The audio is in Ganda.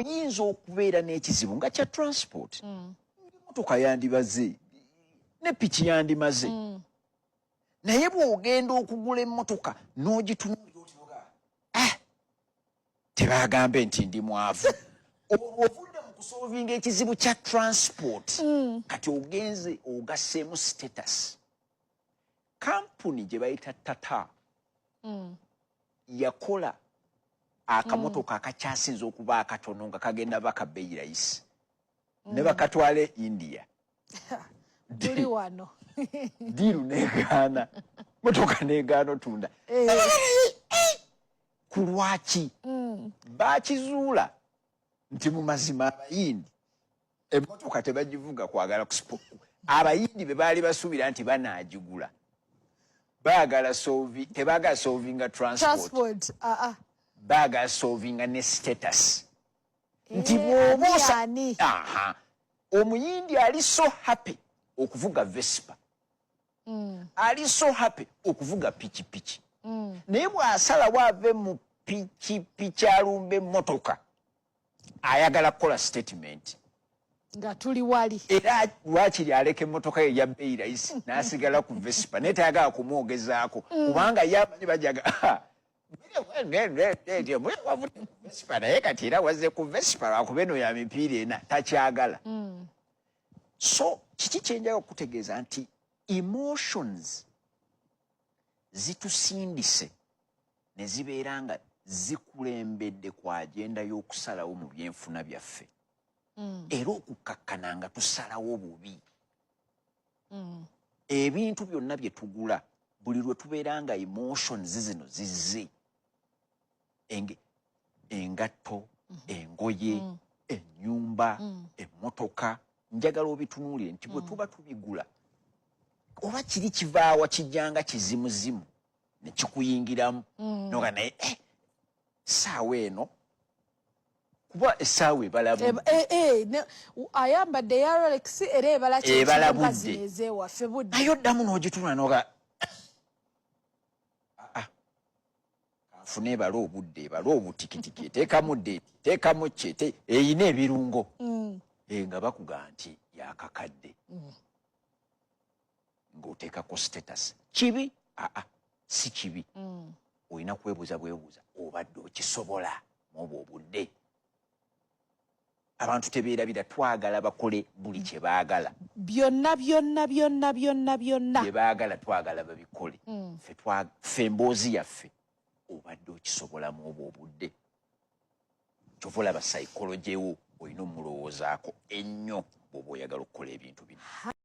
oyinza okubeera n'ekizibu nga kya transport. Motoka yandibaze ne piki yandimaze. Naye bw'ogenda okugula emmotoka n'ogitunuulira otiboga tebagambe nti ndi mwavu. Ovudde mu kusolvinga ekizibu kya transport kati ogenze ogasseemu status. Kampuni gye bayita Tata yakola akamotoka akakyasinza okuba akatono nga kagenda baka bbeeyi rayisi ne bakatwale India. Tuli wano. Diru negaana. Motoka negaana otunda. Kulwaki bakizuula nti mu mazima abayindi emmotoka tebagivuga kwagala kusipoku. Abayindi be baali basuubira nti banaagigula baagala tebaagala solvinga transport. Baagala solvinga ne status. Nti bw'obuusa omuyindi ali so happy okuvuga Vespa. Ali so happy okuvuga pikipiki. Naye bw'asala bw'ave mu pikipiki alumba emmotoka ayagala kukola statement. Nga tuli wali. Era lwakiri aleka emmotoka ye ya bbeeyi rayisi n'asigala ku Vespa naye tayagala kumwogezaako kubanga yamanyi bajaga Vespa naye kati era wazze ku Vespa lwakuba eno ya mipiira ena takyagala. So kiki kyenjaga okutegeeza nti emotions zitusindise ne zibeera nga zikulembedde ku agenda y'okusalawo mu byenfuna byaffe. Era okukkakkana nga tusalawo bubi. Ebintu byonna bye tugula buli lwe tubeera nga emotions zino zizze. Engatto, engoye, ennyumba, emmotoka, njagala obitunuulire nti bwe tuba tubigula oba kiri kivaawa kijjanga kizimuzimu ne kikuyingiramu noga naye saawa eno kuba essaawa ebalabu ayambadde ya Rolex era ebalabudde ezewaffe budde naye oddamu n'ogitunula noga fune ebala obudde ebala obutikitiki eteekamu ddeeti eteekamu kyete eyina ebirungo nga bakugaa nti yakakadde ng'oteekako status kibi si kibi olina kwebuuza bwebuuza obadde okisobola mwobwo obudde. Abantu tebeerabira twagala bakole buli kye baagala byonna bye baagala twagala babikole ffe emboozi yaffe obadde okisobola mwobwo obudde. Kyova olaba psychology wo olina omulowoozaako ennyo bw'oba oyagala okukola ebintu bino.